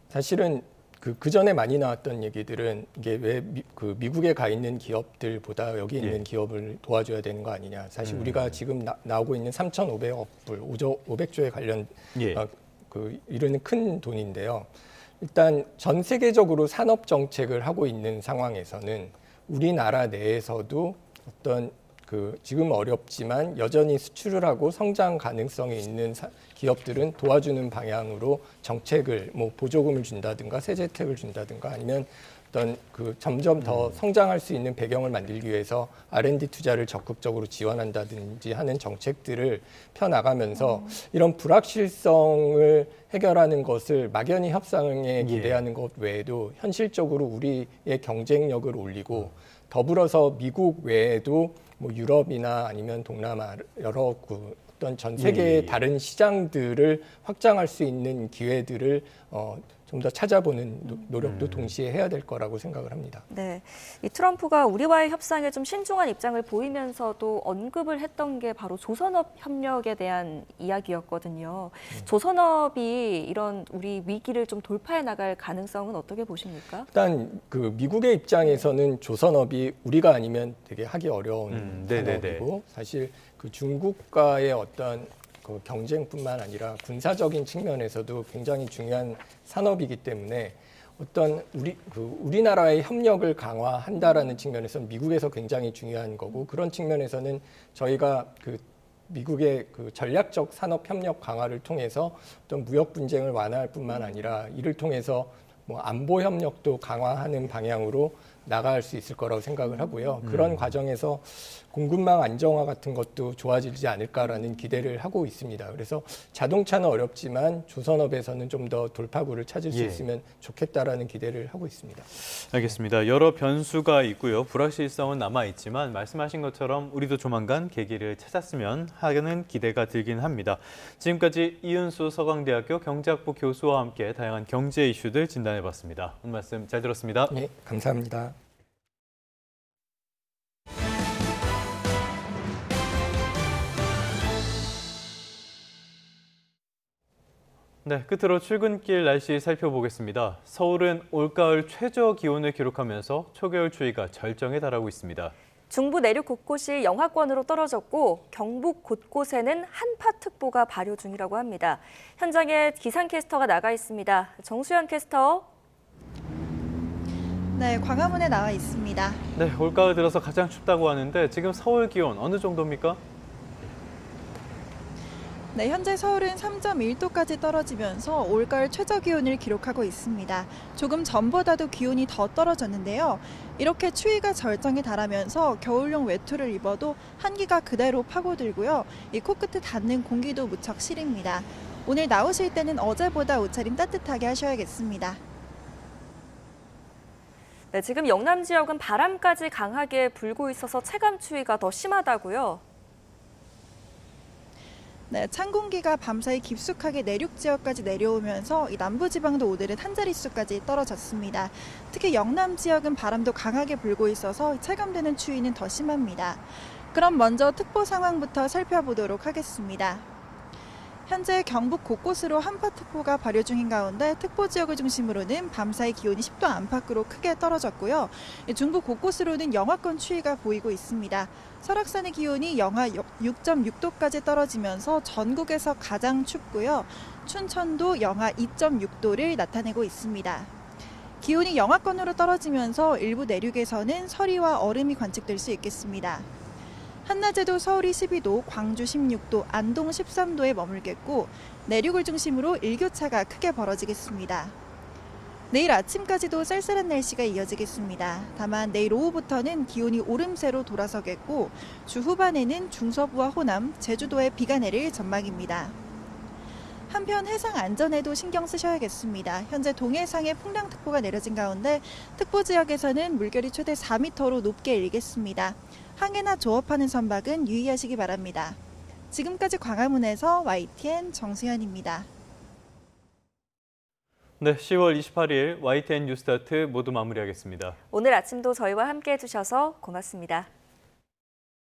Speaker 3: 사실은 그 전에 많이 나왔던 얘기들은 이게 왜 미국에 가 있는 기업들보다 여기 있는 기업을 도와줘야 되는 거 아니냐. 사실 우리가 지금 나오고 있는 3,500억 불, 500조에 관련 이르는 큰 돈인데요. 일단 전 세계적으로 산업 정책을 하고 있는 상황에서는 우리나라 내에서도 어떤 지금 어렵지만 여전히 수출을 하고 성장 가능성이 있는 기업들은 도와주는 방향으로 정책을 보조금을 준다든가 세제 혜택을 준다든가 아니면 어떤 점점 더 성장할 수 있는 배경을 만들기 위해서 R&D 투자를 적극적으로 지원한다든지 하는 정책들을 펴나가면서 이런 불확실성을 해결하는 것을 막연히 협상에 기대하는 것 외에도 현실적으로 우리의 경쟁력을 올리고 더불어서 미국 외에도 유럽이나 아니면 동남아 여러 어떤 전 세계의 다른 시장들을 확장할 수 있는 기회들을 좀 더 찾아보는 노력도 동시에 해야 될 거라고 생각을 합니다.
Speaker 2: 네, 이 트럼프가 우리와의 협상에 좀 신중한 입장을 보이면서도 언급을 했던 게 바로 조선업 협력에 대한 이야기였거든요. 조선업이 이런 우리 위기를 좀 돌파해 나갈 가능성은 어떻게 보십니까?
Speaker 3: 일단 미국의 입장에서는 조선업이 우리가 아니면 되게 하기 어려운 산업이고 사실 중국과의 어떤 경쟁뿐만 아니라 군사적인 측면에서도 굉장히 중요한 산업이기 때문에 어떤 우리나라의 협력을 강화한다라는 측면에서 미국에서 굉장히 중요한 거고 그런 측면에서는 저희가 미국의 전략적 산업 협력 강화를 통해서 어떤 무역 분쟁을 완화할 뿐만 아니라 이를 통해서 안보 협력도 강화하는 방향으로 나갈 수 있을 거라고 생각을 하고요. 그런 과정에서 공급망 안정화 같은 것도 좋아지지 않을까라는 기대를 하고 있습니다. 그래서 자동차는 어렵지만 조선업에서는 좀 더 돌파구를 찾을 수 있으면 좋겠다라는 기대를 하고 있습니다.
Speaker 1: 알겠습니다. 여러 변수가 있고요. 불확실성은 남아있지만 말씀하신 것처럼 우리도 조만간 계기를 찾았으면 하는 기대가 들긴 합니다. 지금까지 이은수 서강대학교 경제학부 교수와 함께 다양한 경제 이슈들 진단해봤습니다. 오늘 말씀 잘 들었습니다.
Speaker 3: 네, 감사합니다.
Speaker 1: 네, 끝으로 출근길 날씨 살펴보겠습니다. 서울은 올가을 최저 기온을 기록하면서 초겨울 추위가 절정에 달하고 있습니다.
Speaker 2: 중부 내륙 곳곳이 영하권으로 떨어졌고 경북 곳곳에는 한파특보가 발효 중이라고 합니다. 현장에 기상캐스터가 나가 있습니다. 정수현 캐스터.
Speaker 5: 네, 광화문에 나와 있습니다.
Speaker 1: 네, 올가을 들어서 가장 춥다고 하는데 지금 서울 기온 어느 정도입니까?
Speaker 5: 네, 현재 서울은 3.1도까지 떨어지면서 올가을 최저 기온을 기록하고 있습니다. 조금 전보다도 기온이 더 떨어졌는데요. 이렇게 추위가 절정에 달하면서 겨울용 외투를 입어도 한기가 그대로 파고들고요. 이 코끝에 닿는 공기도 무척 시립니다. 오늘 나오실 때는 어제보다 옷차림 따뜻하게 하셔야겠습니다.
Speaker 2: 네, 지금 영남 지역은 바람까지 강하게 불고 있어서 체감 추위가 더 심하다고요?
Speaker 5: 네, 찬 공기가 밤사이 깊숙하게 내륙 지역까지 내려오면서 이 남부지방도 오늘은 한 자릿수까지 떨어졌습니다. 특히 영남 지역은 바람도 강하게 불고 있어서 체감되는 추위는 더 심합니다. 그럼 먼저 특보 상황부터 살펴보도록 하겠습니다. 현재 경북 곳곳으로 한파특보가 발효 중인 가운데 특보 지역을 중심으로는 밤사이 기온이 10도 안팎으로 크게 떨어졌고요. 중부 곳곳으로는 영하권 추위가 보이고 있습니다. 설악산의 기온이 영하 6.6도까지 떨어지면서 전국에서 가장 춥고요. 춘천도 영하 2.6도를 나타내고 있습니다. 기온이 영하권으로 떨어지면서 일부 내륙에서는 서리와 얼음이 관측될 수 있겠습니다. 한낮에도 서울이 12도, 광주 16도, 안동 13도에 머물겠고 내륙을 중심으로 일교차가 크게 벌어지겠습니다. 내일 아침까지도 쌀쌀한 날씨가 이어지겠습니다. 다만 내일 오후부터는 기온이 오름세로 돌아서겠고 주 후반에는 중서부와 호남, 제주도에 비가 내릴 전망입니다. 한편 해상 안전에도 신경 쓰셔야겠습니다. 현재 동해상에 풍랑특보가 내려진 가운데 특보 지역에서는 물결이 최대 4m로 높게 일겠습니다. 항해나 조업하는 선박은 유의하시기 바랍니다. 지금까지 광화문에서 YTN 정수현입니다.
Speaker 1: 네, 10월 28일 YTN 뉴스타트 모두 마무리하겠습니다.
Speaker 2: 오늘 아침도 저희와 함께해 주셔서 고맙습니다.